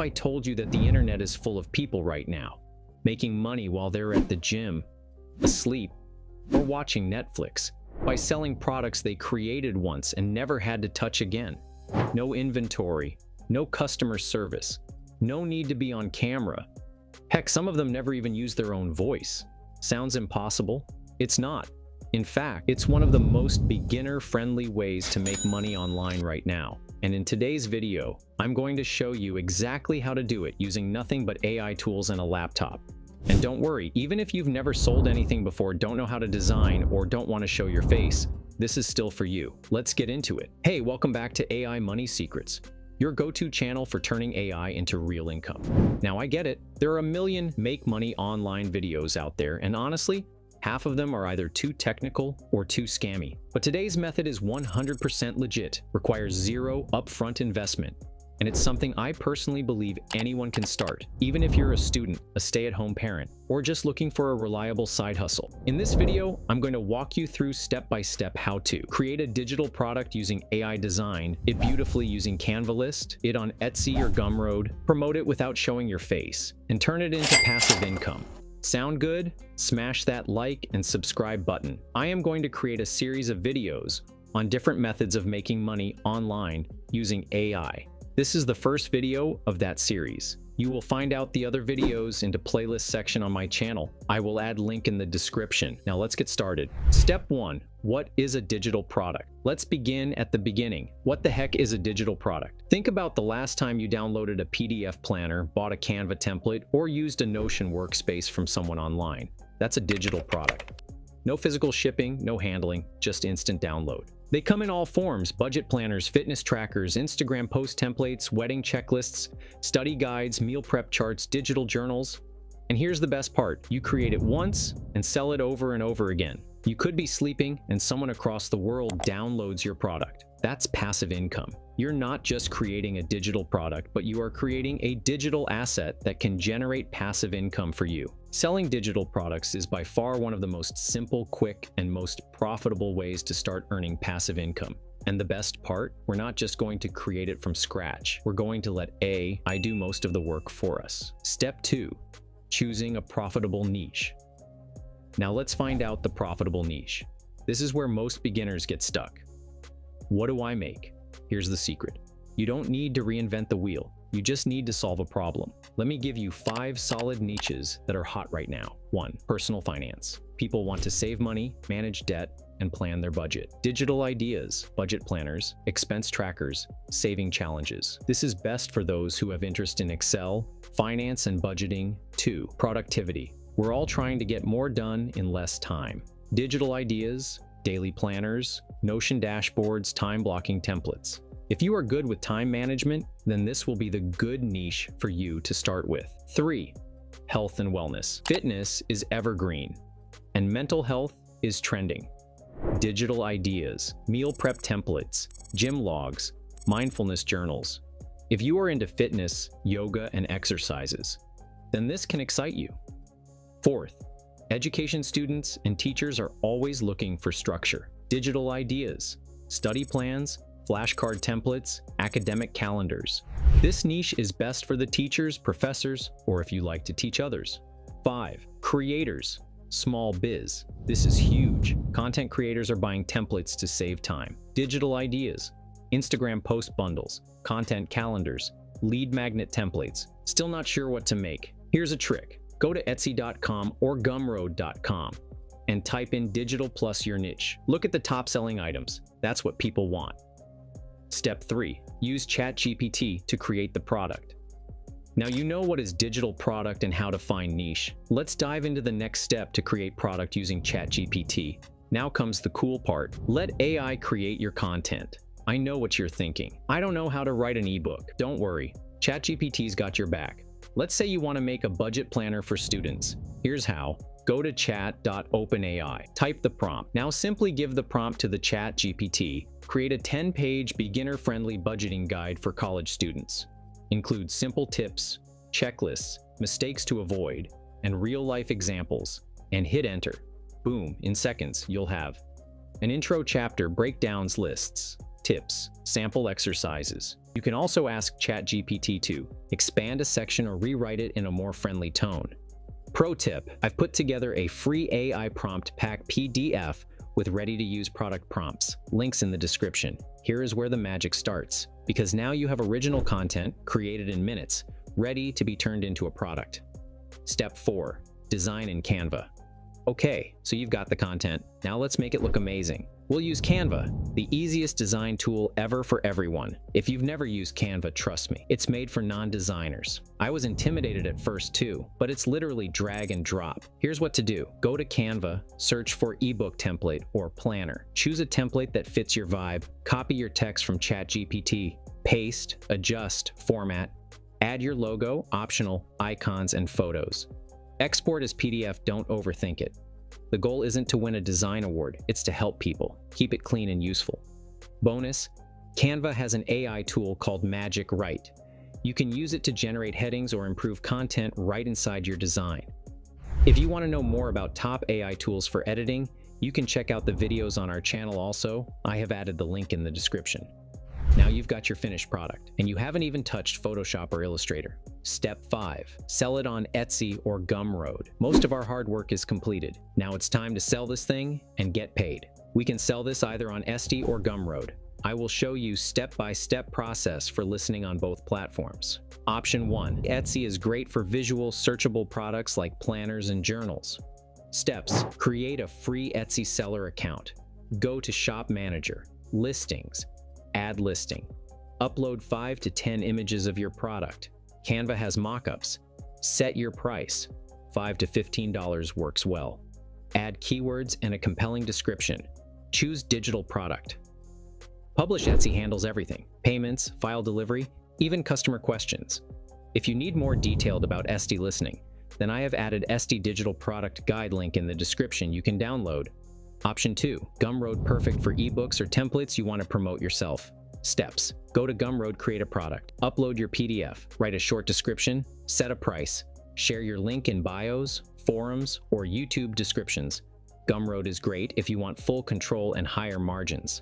I told you that the internet is full of people right now, making money while they're at the gym, asleep, or watching Netflix by selling products they created once and never had to touch again? No inventory, no customer service, no need to be on camera. Heck, some of them never even use their own voice. Sounds impossible? It's not. In fact, it's one of the most beginner-friendly ways to make money online right now. And in today's video, I'm going to show you exactly how to do it using nothing but AI tools and a laptop. And don't worry, even if you've never sold anything before, don't know how to design, or don't want to show your face, this is still for you. Let's get into it. Hey, welcome back to AI Money Secrets, your go-to channel for turning AI into real income. Now, I get it. There are a million make money online videos out there, and honestly, half of them are either too technical or too scammy. But today's method is 100% legit, requires zero upfront investment, and it's something I personally believe anyone can start, even if you're a student, a stay-at-home parent, or just looking for a reliable side hustle. In this video, I'm going to walk you through step-by-step how to create a digital product using AI design, it beautifully using Canva list, it on Etsy or Gumroad, promote it without showing your face, and turn it into passive income. Sound good? Smash that like and subscribe button. I am going to create a series of videos on different methods of making money online using AI. This is the first video of that series. You will find out the other videos into playlist section on my channel. I will add link in the description. Now let's get started. Step 1. What is a digital product? Let's begin at the beginning. What the heck is a digital product? Think about the last time you downloaded a PDF planner, bought a Canva template, or used a Notion workspace from someone online. That's a digital product. No physical shipping, no handling, just instant download. They come in all forms: budget planners, fitness trackers, Instagram post templates, wedding checklists, study guides, meal prep charts, digital journals. And here's the best part: you create it once and sell it over and over again. You could be sleeping and someone across the world downloads your product. That's passive income. You're not just creating a digital product, but you are creating a digital asset that can generate passive income for you. Selling digital products is by far one of the most simple, quick, and most profitable ways to start earning passive income. And the best part, we're not just going to create it from scratch. We're going to let AI do most of the work for us. Step 2, choosing a profitable niche. Now let's find out the profitable niche. This is where most beginners get stuck. What do I make? Here's the secret. You don't need to reinvent the wheel. You just need to solve a problem. Let me give you 5 solid niches that are hot right now. 1. Personal finance. People want to save money, manage debt, and plan their budget. Digital ideas, budget planners, expense trackers, saving challenges. This is best for those who have interest in Excel, finance, and budgeting. 2. Productivity. We're all trying to get more done in less time. Digital ideas, daily planners, Notion dashboards, time blocking templates. If you are good with time management, then this will be the good niche for you to start with. 3. Health and wellness. Fitness is evergreen, and mental health is trending. Digital ideas, meal prep templates, gym logs, mindfulness journals. If you are into fitness, yoga, and exercises, then this can excite you. 4th, education students and teachers are always looking for structure. Digital ideas, study plans, flashcard templates, academic calendars. This niche is best for the teachers, professors, or if you like to teach others. 5. Creators, small biz. This is huge. Content creators are buying templates to save time. Digital ideas, Instagram post bundles, content calendars, lead magnet templates. Still not sure what to make? Here's a trick. Go to Etsy.com or Gumroad.com and type in digital plus your niche. Look at the top selling items. That's what people want. Step 3. Use ChatGPT to create the product. Now you know what is digital product and how to find niche. Let's dive into the next step to create product using ChatGPT. Now comes the cool part. Let AI create your content. I know what you're thinking. I don't know how to write an ebook. Don't worry. ChatGPT's got your back. Let's say you want to make a budget planner for students. Here's how. Go to chat.openai. Type the prompt. Now simply give the prompt to the ChatGPT. Create a 10-page beginner-friendly budgeting guide for college students. Include simple tips, checklists, mistakes to avoid, and real-life examples. And hit enter. Boom, in seconds, you'll have an intro chapter, breakdowns, lists, tips, sample exercises, You can also ask ChatGPT to expand a section or rewrite it in a more friendly tone. Pro tip: I've put together a free AI prompt pack PDF with ready-to-use product prompts. Links in the description. Here is where the magic starts, because now you have original content created in minutes, ready to be turned into a product. Step 4. Design in Canva. Okay, so you've got the content. Now let's make it look amazing. We'll use Canva, the easiest design tool ever for everyone. If you've never used Canva, trust me, it's made for non-designers. I was intimidated at first too, but it's literally drag and drop. Here's what to do. Go to Canva, search for ebook template or planner. Choose a template that fits your vibe, copy your text from ChatGPT, paste, adjust, format, add your logo, optional, icons, and photos. Export as PDF, don't overthink it. The goal isn't to win a design award, it's to help people. Keep it clean and useful. Bonus: Canva has an AI tool called Magic Write. You can use it to generate headings or improve content right inside your design. If you want to know more about top AI tools for editing, you can check out the videos on our channel also. I have added the link in the description. Now you've got your finished product, and you haven't even touched Photoshop or Illustrator. Step 5. Sell it on Etsy or Gumroad. Most of our hard work is completed. Now it's time to sell this thing and get paid. We can sell this either on Etsy or Gumroad. I will show you step-by-step process for listing on both platforms. Option 1. Etsy is great for visual, searchable products like planners and journals. Steps: create a free Etsy seller account. Go to Shop Manager, Listings, Add listing. Upload 5 to 10 images of your product. Canva has mockups. Set your price. $5 to $15 works well. Add keywords and a compelling description. Choose digital product. Publish Etsy handles everything: payments, file delivery, even customer questions. If you need more detailed about Etsy listening, then I have added Etsy digital product guide link in the description you can download. Option 2. Gumroad, perfect for ebooks or templates you want to promote yourself. Steps: go to Gumroad, create a product, upload your PDF, write a short description, set a price, share your link in bios, forums, or YouTube descriptions. Gumroad is great if you want full control and higher margins.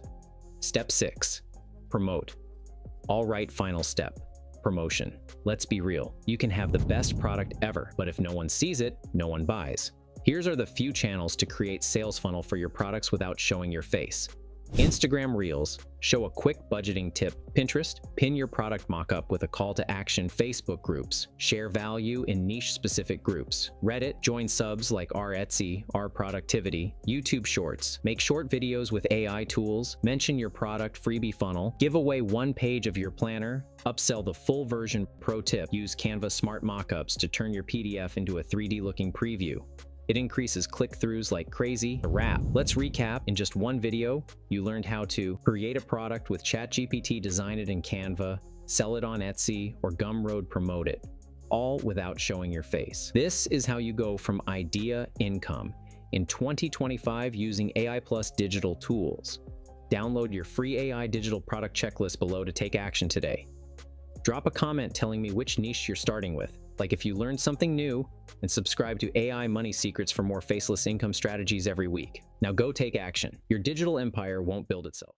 Step 6. Promote. All right, final step. Promotion. Let's be real, you can have the best product ever, but if no one sees it, no one buys. Here's are the few channels to create sales funnel for your products without showing your face. Instagram Reels, show a quick budgeting tip. Pinterest, pin your product mockup with a call to action. Facebook groups, share value in niche specific groups. Reddit, join subs like our Etsy, our productivity. YouTube Shorts, make short videos with AI tools. Mention your product. Freebie funnel, give away 1 page of your planner. Upsell the full version. Pro tip: use Canva Smart Mockups to turn your PDF into a 3D looking preview. It increases click-throughs like crazy. A wrap. Let's recap. In just one video, you learned how to create a product with ChatGPT, design it in Canva, sell it on Etsy or Gumroad, promote it, all without showing your face. This is how you go from idea income in 2025 using AI plus digital tools. Download your free AI digital product checklist below to take action today. Drop a comment telling me which niche you're starting with, like if you learned something new, and subscribe to AI Money Secrets for more faceless income strategies every week. Now go take action. Your digital empire won't build itself.